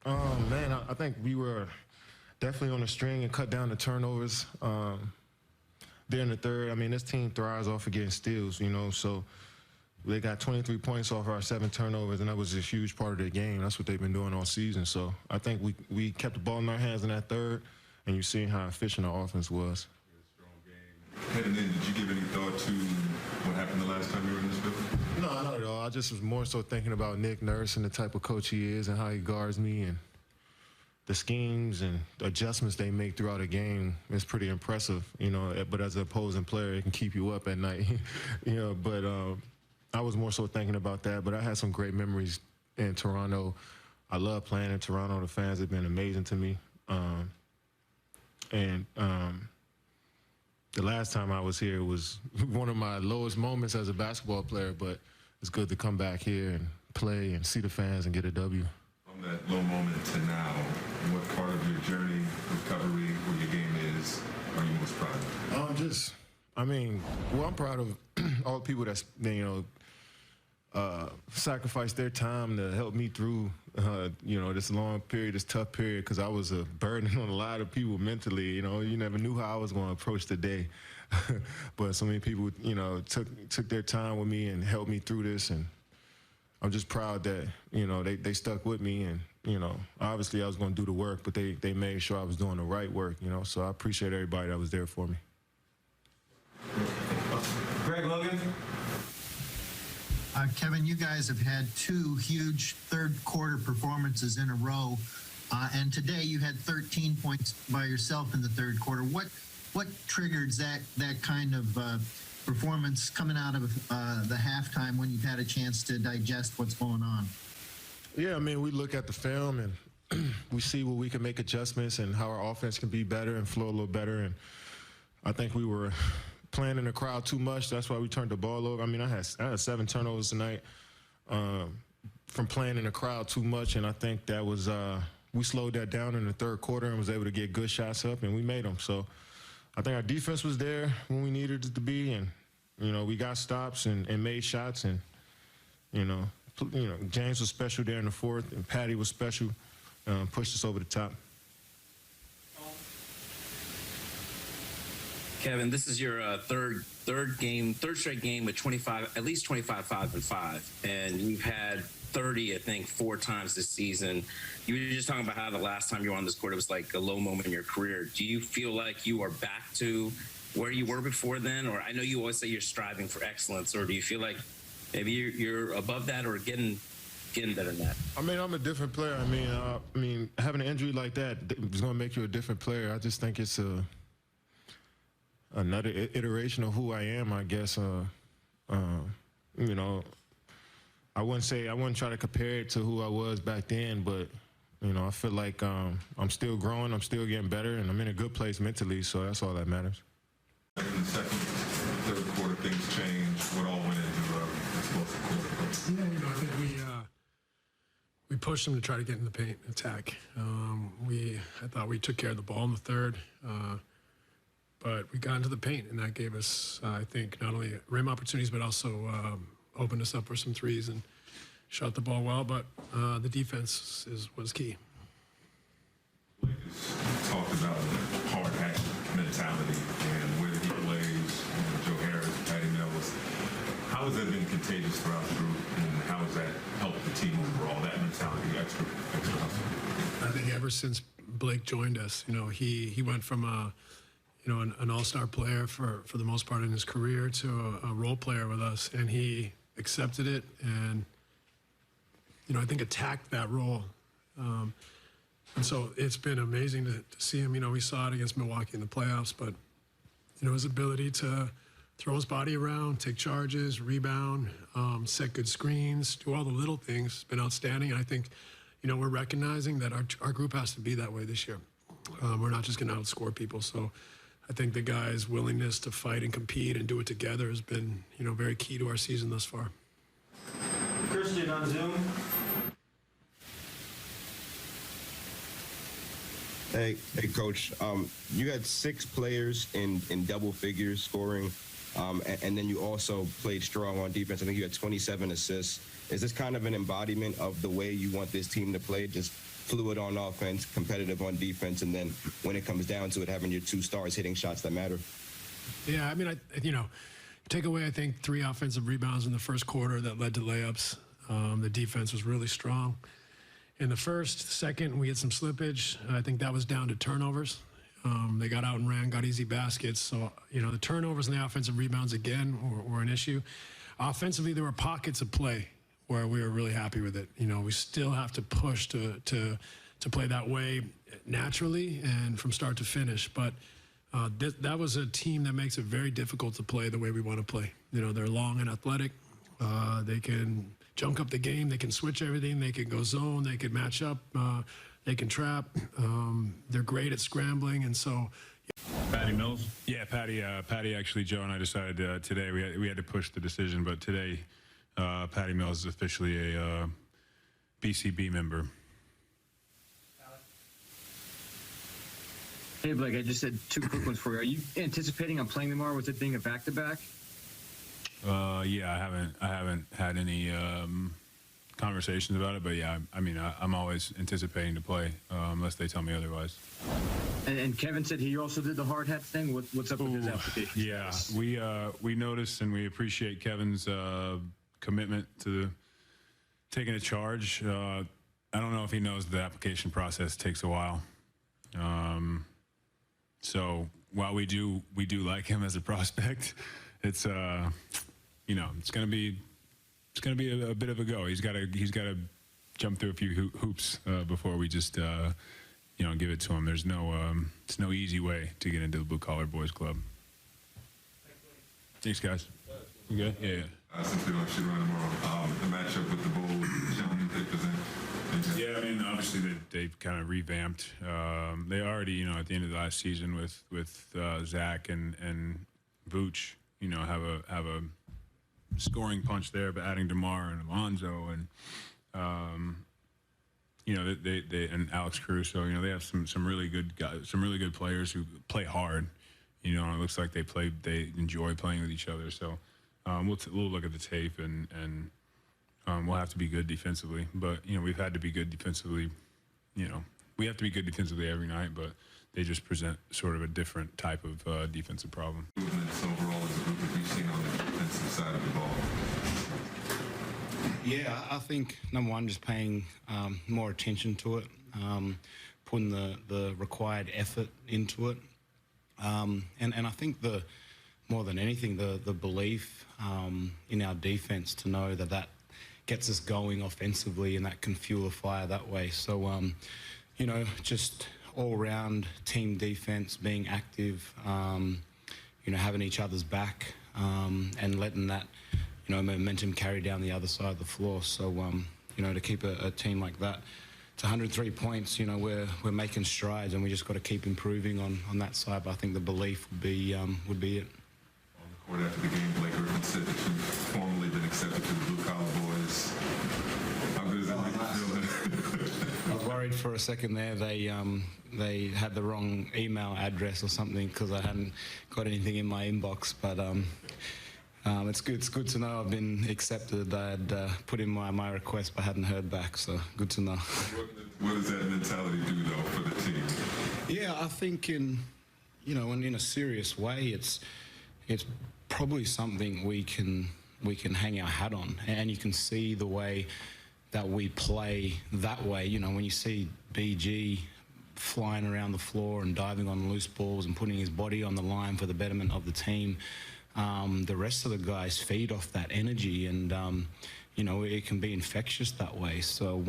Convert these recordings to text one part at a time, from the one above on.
Man, I think we were definitely on the string and cut down the turnovers there in the third. I mean, this team thrives off of getting steals, so they got 23 points off our 7 turnovers, and that was a huge part of their game. That's what they've been doing all season. So I think we kept the ball in our hands in that third, and you've seen how efficient our offense was. Strong game. Heading in, did you give any thought to what happened the last time you were in this building? No, not at all. I just was more so thinking about Nick Nurse and the type of coach he is and how he guards me and the schemes and adjustments they make throughout a game is pretty impressive, but as an opposing player, it can keep you up at night, but I was more so thinking about that, but I had some great memories in Toronto. I love playing in Toronto. The fans have been amazing to me. The last time I was here was one of my lowest moments as a basketball player, but it's good to come back here and play and see the fans and get a W. From that low moment to now, what part of your journey, recovery, where your game is, are you most proud of? I'm proud of all the people that's, sacrificed their time to help me through, this long period, this tough period, because I was a burden on a lot of people mentally. You never knew how I was going to approach the day. But so many people, took their time with me and helped me through this, and I'm just proud that, they stuck with me, and, obviously I was going to do the work, but they made sure I was doing the right work, so I appreciate everybody that was there for me. Greg Logan. Kevin, you guys have had 2 huge third-quarter performances in a row, and today you had 13 points by yourself in the third quarter. What triggered that kind of performance coming out of the halftime when you've had a chance to digest what's going on? Yeah, we look at the film and we see where we can make adjustments and how our offense can be better and flow a little better. And I think we were playing in the crowd too much. That's why we turned the ball over. I had 7 turnovers tonight from playing in the crowd too much, and I think that was we slowed that down in the third quarter and was able to get good shots up, and we made them. So I think our defense was there when we needed it to be, and we got stops and made shots, and James was special there in the fourth, and Patty was special, pushed us over the top. Kevin, this is your third straight game with 25, at least 25, 5 and 5, and you've had 30, I think, 4 times this season. You were just talking about how the last time you were on this court, it was like a low moment in your career. Do you feel like you are back to where you were before then? Or I know you always say you're striving for excellence, or do you feel like maybe you're above that or getting better than that? I'm a different player. Having an injury like that is going to make you a different player. I just think it's another iteration of who I am, I guess. I wouldn't try to compare it to who I was back then, but, I feel like I'm still growing, I'm still getting better, and I'm in a good place mentally, so that's all that matters. In the second, third quarter, things changed. What all went into explosive quarter? I think we pushed them to try to get in the paint, attack. I thought we took care of the ball in the third, but we got into the paint, and that gave us, I think, not only rim opportunities, but also opened us up for some threes and shot the ball well. But the defense was key. Talked about the hard hat mentality and where he plays, Joe Harris, Patty Mills. How has that been contagious throughout the group, and how has that helped the team overall, that mentality, extra hustle? I think ever since Blake joined us, he went from an all-star player for the most part in his career to a role player with us, and he accepted it and, I think attacked that role. And so it's been amazing to see him. We saw it against Milwaukee in the playoffs, but, his ability to throw his body around, take charges, rebound, set good screens, do all the little things has been outstanding. And I think, we're recognizing that our group has to be that way this year. We're not just going to outscore people. So I think the guys' willingness to fight and compete and do it together has been, very key to our season thus far. Christian on Zoom. Hey, Coach. You had 6 players in double figures scoring, and then you also played strong on defense. I think you had 27 assists. Is this kind of an embodiment of the way you want this team to play? Just fluid on offense, competitive on defense, and then when it comes down to it, having your two stars hitting shots that matter? Yeah, I mean, take away, I think, 3 offensive rebounds in the first quarter that led to layups. The defense was really strong. In the first, second, we had some slippage. I think that was down to turnovers. They got out and ran, got easy baskets. So, the turnovers and the offensive rebounds, again, were an issue. Offensively, there were pockets of play where we were really happy with it. We still have to push to play that way naturally and from start to finish. But that was a team that makes it very difficult to play the way we want to play. They're long and athletic. They can junk up the game. They can switch everything. They can go zone. They can match up. They can trap. They're great at scrambling. And so, Patty Mills? Yeah, Patty actually, Joe and I decided today we had to push the decision, but today Patty Mills is officially a BCB member. Hey, Blake, I just had 2 quick ones for you. Are you anticipating on playing tomorrow with it being a back-to-back? Yeah, I haven't had any conversations about it, but yeah, I'm always anticipating to play unless they tell me otherwise. And Kevin said he also did the hard hat thing. What's up with his application? Yeah, we noticed and we appreciate Kevin's commitment to taking a charge. I don't know if he knows the application process takes a while. So while we do like him as a prospect, it's it's gonna be a bit of a go. He's got to jump through a few hoops before we just give it to him. There's no easy way to get into the Blue Collar Boys Club. Thanks, guys. You good? Yeah. Since we don't shoot around tomorrow, the matchup with the Bulls, gentlemen, they present. Yeah, I mean, obviously they've kind of revamped. They already, at the end of the last season with Zach and Vooch, have a scoring punch there, but adding DeMar and Alonzo and they and Alex Caruso, they have some really good guys, some really good players who play hard. It looks like they enjoy playing with each other. So we'll look at the tape and we'll have to be good defensively. But we've had to be good defensively. We have to be good defensively every night, but they just present sort of a different type of defensive problem. Movements overall as a group that you've seen on the defensive side of the ball. Yeah, I think number one, just paying more attention to it, putting the required effort into it, and I think more than anything the belief in our defense to know that gets us going offensively and that can fuel a fire that way. So just all round team defense, being active, having each other's back, and letting that momentum carry down the other side of the floor. So, to keep a team like that to 103 points, we're making strides, and we just got to keep improving on that side. But I think the belief would be it. On the court after the game, Blake Griffin said that you've formally been accepted to the Blue Collar Boys. How good is that make you feel? I was worried for a second there. They had the wrong email address or something because I hadn't got anything in my inbox, but. It's good to know I've been accepted. I had put in my request but hadn't heard back, so good to know. What does that mentality do, though, for the team? Yeah, I think in a serious way, it's probably something we can hang our hat on, and you can see the way that we play that way. When you see BG flying around the floor and diving on loose balls and putting his body on the line for the betterment of the team. The rest of the guys feed off that energy, and it can be infectious that way. So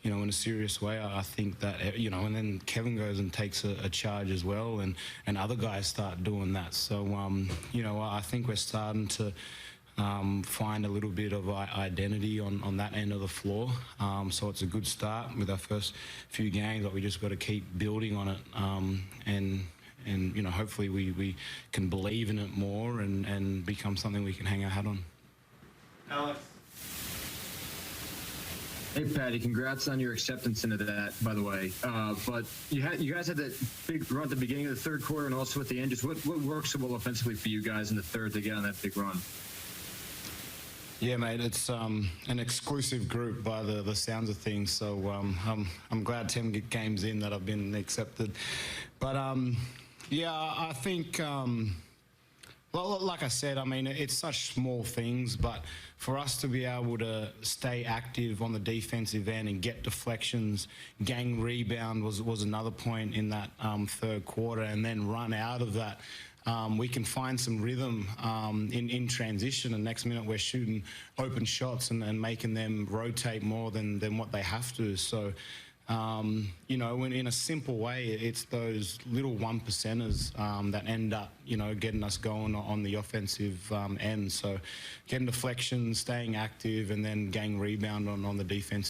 in a serious way, I think that and then Kevin goes and takes a charge as well, and other guys start doing that. So I think we're starting to find a little bit of identity on that end of the floor. So it's a good start with our first few games, but we just got to keep building on it, and hopefully we can believe in it more and become something we can hang our hat on. Alex. Hey, Patty, congrats on your acceptance into that, by the way. But you guys had that big run at the beginning of the third quarter and also at the end. Just what works so well offensively for you guys in the third to get on that big run? Yeah, mate, it's an exclusive group by the sounds of things. So I'm glad 10 games in that I've been accepted. But yeah, I think. Well, like I said, I mean, it's such small things, but for us to be able to stay active on the defensive end and get deflections, gang rebound was another point in that third quarter, and then run out of that. We can find some rhythm in transition, and next minute we're shooting open shots and making them rotate more than what they have to. So, you know, when in a simple way, it's those little 1%ers that end up, you know, getting us going on the offensive end. So getting deflections, staying active, and then gang rebound on the defense.